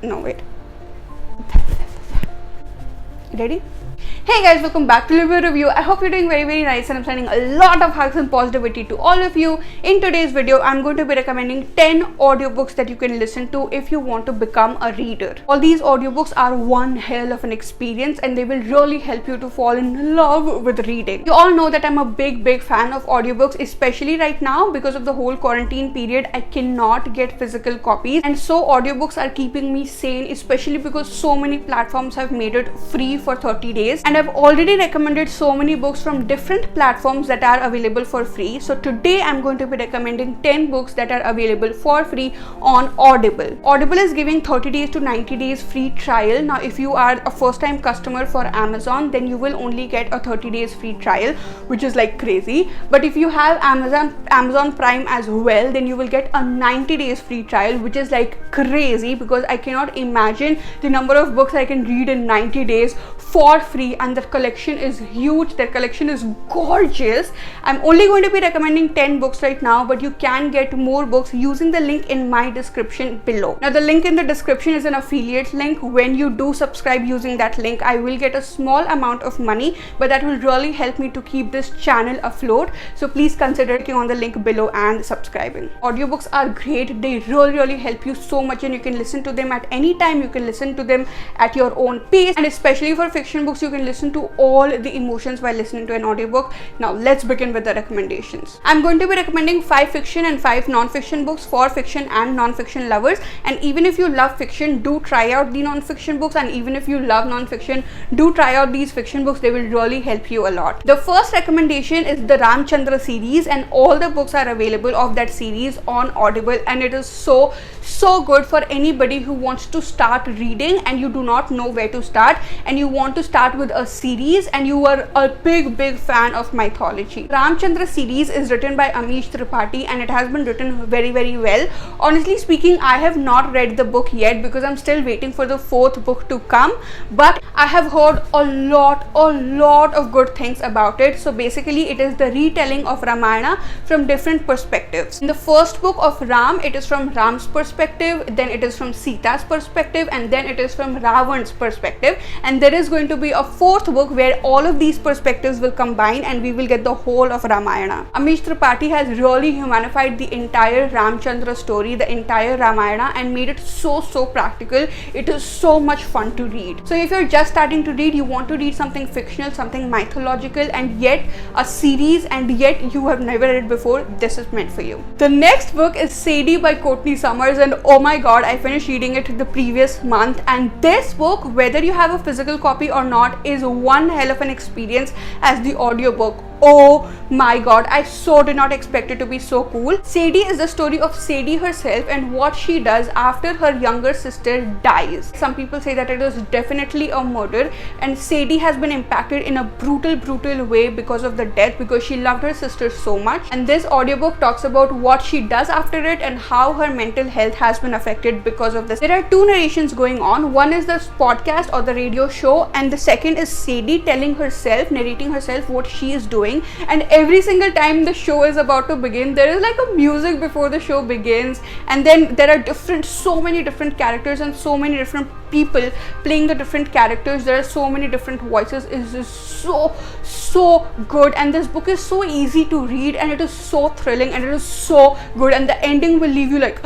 No, wait. Ready? Hey guys, welcome back to Libro Review. I hope you're doing very nice, and I'm sending a lot of hugs and positivity to all of you. In today's video, I'm going to be recommending 10 audiobooks that you can listen to if you want to become a reader. All these audiobooks are one hell of an experience, and they will really help you to fall in love with reading. You all know that I'm a big fan of audiobooks, especially right now because of the whole quarantine period. I cannot get physical copies, and so audiobooks are keeping me sane, especially because so many platforms have made it free for 30 days. And I've already recommended so many books from different platforms that are available for free. So today I'm going to be recommending 10 books that are available for free on Audible. Audible is giving 30 days to 90 days free trial. Now if you are a first time customer for Amazon, then you will only get a 30 days free trial, which is like crazy. But if you have Amazon Prime as well, then you will get a 90 days free trial, which is like crazy because I cannot imagine the number of books I can read in 90 days for free. And their collection is huge, their collection is gorgeous. I'm only going to be recommending 10 books right now, but you can get more books using the link in my description below. Now the link in the description is an affiliate link. When you do subscribe using that link, I will get a small amount of money, but that will really help me to keep this channel afloat. So please consider clicking on the link below and subscribing. Audiobooks are great, they really help you so much, and you can listen to them at any time. You can listen to them at your own pace, and especially for fiction books, you can listen to all the emotions while listening to an audiobook. Now let's begin with the recommendations. I'm going to be recommending 5 fiction and 5 non-fiction books for fiction and non-fiction lovers. And even if you love fiction, do try out the non-fiction books, and even if you love non-fiction, do try out these fiction books. They will really help you a lot. The first recommendation is the Ramchandra series, and all the books are available of that series on Audible, and it is so good for anybody who wants to start reading and you do not know where to start, and you want to start with a series and you are a big fan of mythology. Ramchandra series is written by Amish Tripathi, and it has been written very well. Honestly speaking, I have not read the book yet because I'm still waiting for the 4th book to come, but I have heard a lot of good things about it. So basically it is the retelling of Ramayana from different perspectives. In the first book of Ram, it is from Ram's perspective, then it is from Sita's perspective, and then it is from Ravan's perspective, and there is going to be a 4th book where all of these perspectives will combine and we will get the whole of Ramayana. Amish Tripathi has really humanified the entire Ramchandra story, the entire Ramayana, and made it so practical. It is so much fun to read. So if you're just starting to read, you want to read something fictional, something mythological, and yet a series, and yet you have never read it before, this is meant for you. The next book is Sadie by Courtney Summers, and oh my god, I finished reading it the previous month, and this book, whether you have a physical copy or not, is one hell of an experience as the audiobook. Oh my god, I so did not expect it to be so cool. Sadie is the story of Sadie herself and what she does after her younger sister dies. Some people say that it is definitely a murder, and Sadie has been impacted in a brutal way because of the death, because she loved her sister so much. And this audiobook talks about what she does after it and how her mental health has been affected because of this. There are 2 narrations going on. One is the podcast or the radio show, and the second is Sadie narrating herself what she is doing. And every single time the show is about to begin, there is like a music before the show begins, and then there are so many different characters and so many different people playing the different characters. There are so many different voices. It is so good, and this book is so easy to read, and it is so thrilling, and it is so good, and the ending will leave you like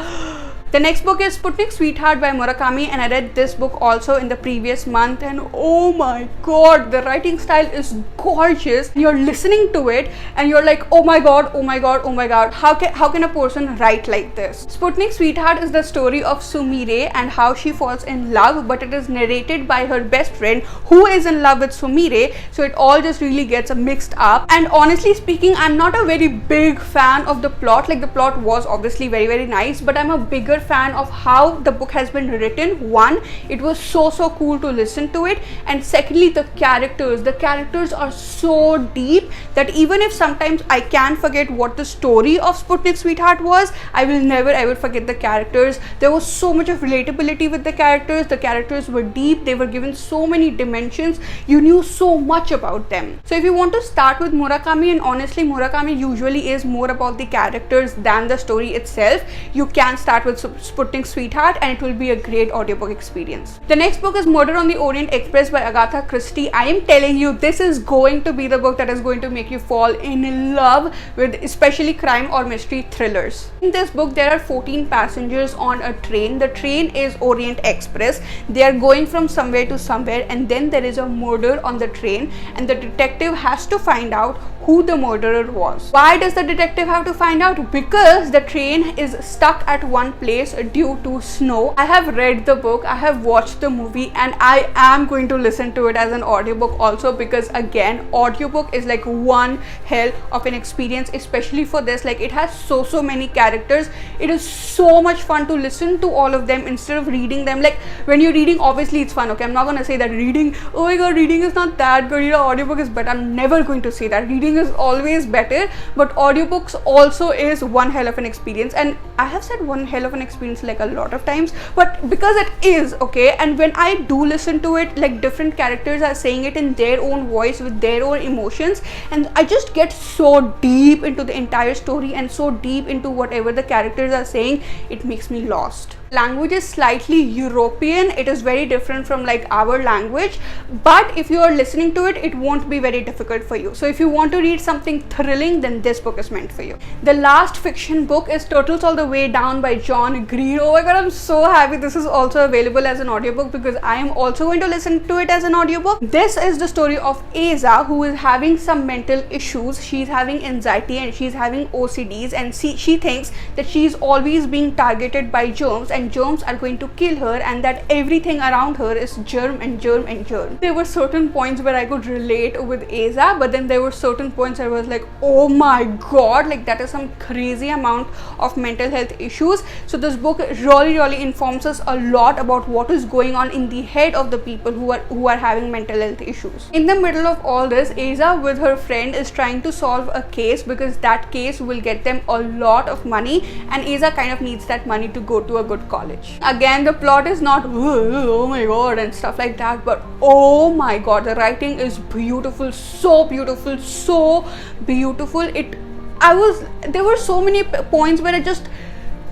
The next book is Sputnik Sweetheart by Murakami, and I read this book also in the previous month, and oh my god, the writing style is gorgeous. You're listening to it and you're like, oh my god, how can a person write like this? Sputnik Sweetheart is the story of Sumire and how she falls in love, but it is narrated by her best friend who is in love with Sumire, so it all just really gets mixed up. And honestly speaking, I'm not a very big fan of the plot. Like, the plot was obviously very nice, but I'm a bigger fan of how the book has been written. One, it was so cool to listen to it, and secondly, the characters are so deep that even if sometimes I can forget what the story of Sputnik Sweetheart was, I will never ever forget the characters. There was so much of relatability with the characters were deep, they were given so many dimensions, you knew so much about them. So if you want to start with Murakami, and honestly Murakami usually is more about the characters than the story itself, you can start with Sputnik Sweetheart, and it will be a great audiobook experience. The next book is Murder on the Orient Express by Agatha Christie. I am telling you, this is going to be the book that is going to make you fall in love with especially crime or mystery thrillers. In this book, there are 14 passengers on a train. The train is Orient Express. They are going from somewhere to somewhere, and then there is a murder on the train, and the detective has to find out who the murderer was. Why does the detective have to find out? Because the train is stuck at one place due to snow. I have read the book, I have watched the movie, and I am going to listen to it as an audiobook also, because again, audiobook is like one hell of an experience, especially for this. Like, it has so many characters. It is so much fun to listen to all of them instead of reading them. Like, when you're reading, obviously it's fun, okay, I'm not gonna say that reading, oh my god, reading is not that good, you know, audiobook is better. I'm never going to say that. Reading is always better, but audiobooks also is one hell of an experience. And I have said one hell of an experience like a lot of times, but because it is, okay, and when I do listen to it, like, different characters are saying it in their own voice with their own emotions, and I just get so deep into the entire story and so deep into whatever the characters are saying, it makes me lost. Language is slightly European. It is very different from like our language, but if you are listening to it, it won't be very difficult for you. So if you want to read something thrilling, then this book is meant for you. The last fiction book is Turtles All the Way Down by John Green. Oh my god, I'm so happy this is also available as an audiobook, because I am also going to listen to it as an audiobook. This is the story of Asa, who is having some mental issues. She's having anxiety and she's having OCDs, and she thinks that she's always being targeted by germs, and germs are going to kill her, and that everything around her is germ and germ and germ. There were certain points where I could relate with Asa, but then there were certain points I was like, oh my god, like that is some crazy amount of mental health issues. So this book really informs us a lot about what is going on in the head of the people who are having mental health issues. In the middle of all this, Asa with her friend is trying to solve a case, because that case will get them a lot of money, and Asa kind of needs that money to go to a good college. Again, the plot is not oh my god and stuff like that, but oh my god, the writing is beautiful, so beautiful, so beautiful. There were so many points where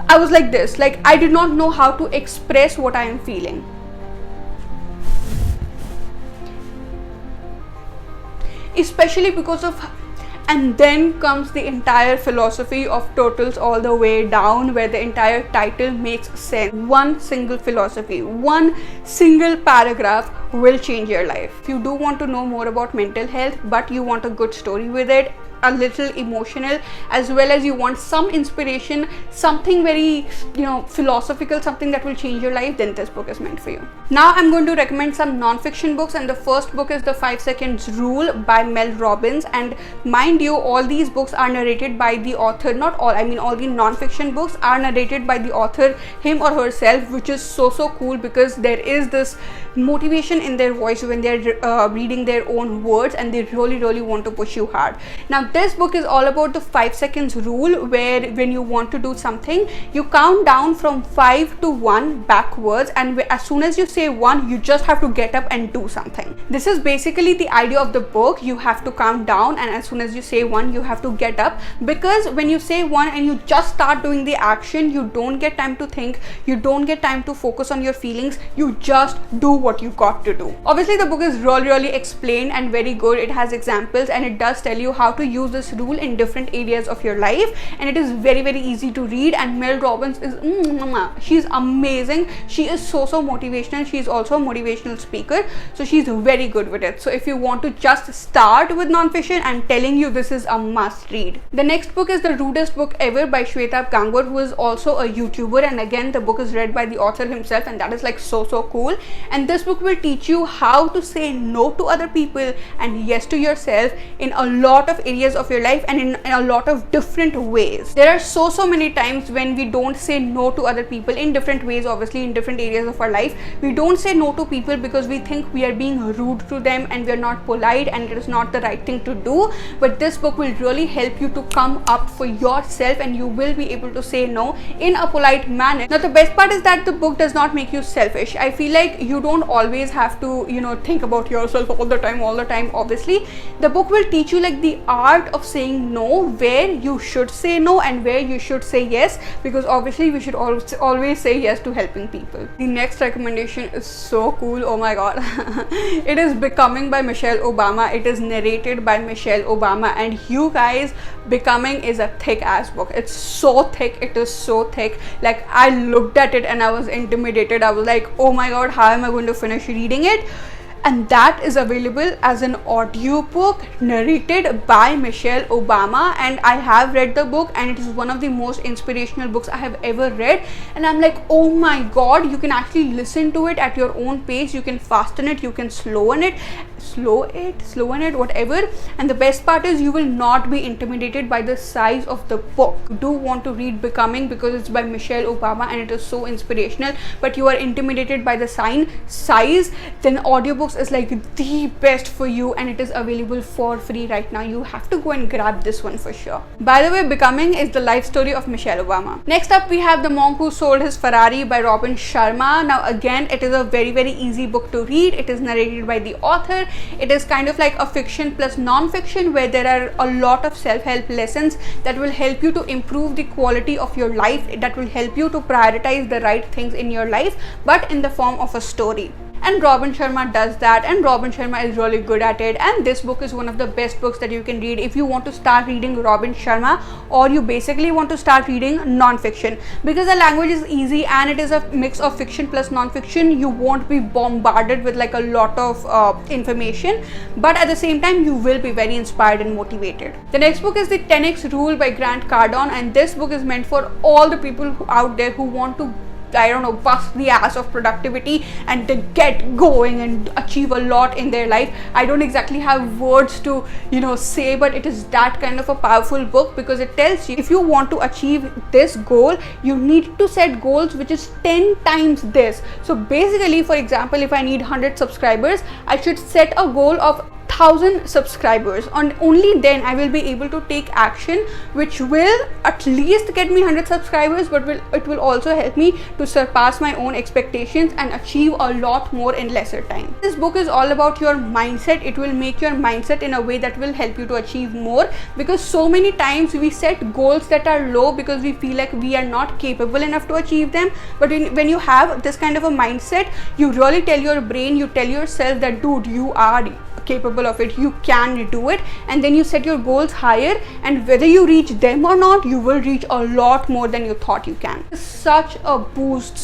I was like this, like I did not know how to express what I am feeling. Especially because of, and then comes the entire philosophy of Turtles All the Way Down, where the entire title makes sense. One single philosophy, one single paragraph will change your life. If you do want to know more about mental health, but you want a good story with it, a little emotional, as well as you want some inspiration, something very, you know, philosophical, something that will change your life, then this book is meant for you. Now I'm going to recommend some non-fiction books, and the first book is The 5 Seconds Rule by Mel Robbins. And mind you, all these books are narrated by the author. Not all, I mean all the non-fiction books are narrated by the author, him or herself, which is so cool, because there is this motivation in their voice when they're reading their own words, and they really want to push you hard. Now this book is all about the 5 seconds rule, where when you want to do something, you count down from 5 to 1 backwards, and as soon as you say 1, you just have to get up and do something. This is basically the idea of the book. You have to count down, and as soon as you say 1, you have to get up, because when you say 1 and you just start doing the action, you don't get time to think, you don't get time to focus on your feelings, you just do what you got to do. Obviously the book is really explained and very good. It has examples, and it does tell you how to use this rule in different areas of your life, and it is very easy to read. And Mel Robbins is she's amazing. She is so motivational. She's also a motivational speaker, so she's very good with it. So if you want to just start with non-fiction, I'm telling you, this is a must read. The next book is The Rudest Book Ever by Shweta Gangwar, who is also a YouTuber, and again the book is read by the author himself, and that is like so cool. And this book will teach you how to say no to other people and yes to yourself in a lot of areas of your life, and in a lot of different ways. There are so many times when we don't say no to other people in different ways, obviously in different areas of our life. We don't say no to people because we think we are being rude to them and we are not polite and it is not the right thing to do. But this book will really help you to come up for yourself, and you will be able to say no in a polite manner. Now the best part is that the book does not make you selfish. I feel like you don't always have to, you know, think about yourself all the time. Obviously the book will teach you like the art fact of saying no, where you should say no and where you should say yes, because obviously we should always say yes to helping people. The next recommendation is so cool. Oh my god. It is Becoming by Michelle Obama. It is narrated by Michelle Obama, and you guys, Becoming is a thick ass book. It's so thick. It is so thick. Like, I looked at it and I was intimidated. I was like, oh my god, how am I going to finish reading it? And that is available as an audiobook narrated by Michelle Obama, and I have read the book, and it is one of the most inspirational books I have ever read. And I'm like, oh my god, you can actually listen to it at your own pace. You can fasten it, you can slow in it, whatever. And the best part is you will not be intimidated by the size of the book. You do want to read Becoming because it's by Michelle Obama and it is so inspirational, but you are intimidated by the size, then audiobooks is like the best for you, and it is available for free right now. You have to go and grab this one for sure. By the way, Becoming is the life story of Michelle Obama. Next up, we have The Monk Who Sold His Ferrari by Robin Sharma. Now again, it is a very easy book to read. It is narrated by the author. It is kind of like a fiction plus non-fiction, where there are a lot of self-help lessons that will help you to improve the quality of your life, that will help you to prioritize the right things in your life, but in the form of a story. And Robin Sharma does that, and Robin Sharma is really good at it. And this book is one of the best books that you can read if you want to start reading Robin Sharma, or you basically want to start reading non-fiction, because the language is easy and it is a mix of fiction plus non-fiction. You won't be bombarded with like a lot of information, but at the same time you will be very inspired and motivated. The next book is The 10x Rule by Grant Cardone, and this book is meant for all the people out there who want to, I don't know, bust the ass of productivity and to get going and achieve a lot in their life. I don't exactly have words to, say, but it is that kind of a powerful book, because it tells you if you want to achieve this goal, you need to set goals which is 10 times this. So basically, for example, if I need 100 subscribers, I should set a goal of 1000 subscribers, and only then I will be able to take action which will at least get me 100 subscribers, but it will also help me to surpass my own expectations and achieve a lot more in lesser time. This book is all about your mindset. It will make your mindset in a way that will help you to achieve more, because so many times we set goals that are low because we feel like we are not capable enough to achieve them. But when you have this kind of a mindset, you really tell your brain, you tell yourself that, dude, you are capable of it, you can do it, and then you set your goals higher, and whether you reach them or not, you will reach a lot more than you thought you can. Such a boost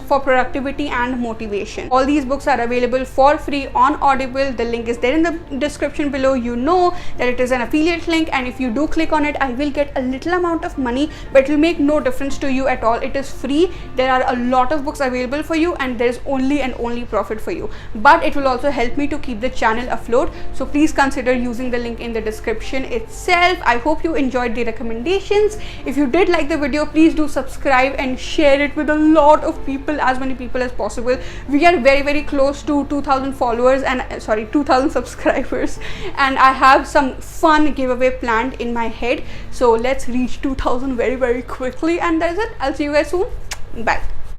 for productivity and motivation. All these books are available for free on Audible. The link is there in the description below. You know that it is an affiliate link, and if you do click on it, I will get a little amount of money, but it will make no difference to you at all. It is free. There are a lot of books available for you, and there is only profit for you, but it will also help me to keep the channel afloat. So please consider using the link in the description itself. I hope you enjoyed the recommendations. If you did like the video, please do subscribe and share it with a lot of people, as many people as possible. We are very close to 2000 followers and 2000 subscribers, and I have some fun giveaway planned in my head. So let's reach 2000 very quickly, and that's it. I'll see you guys soon. Bye.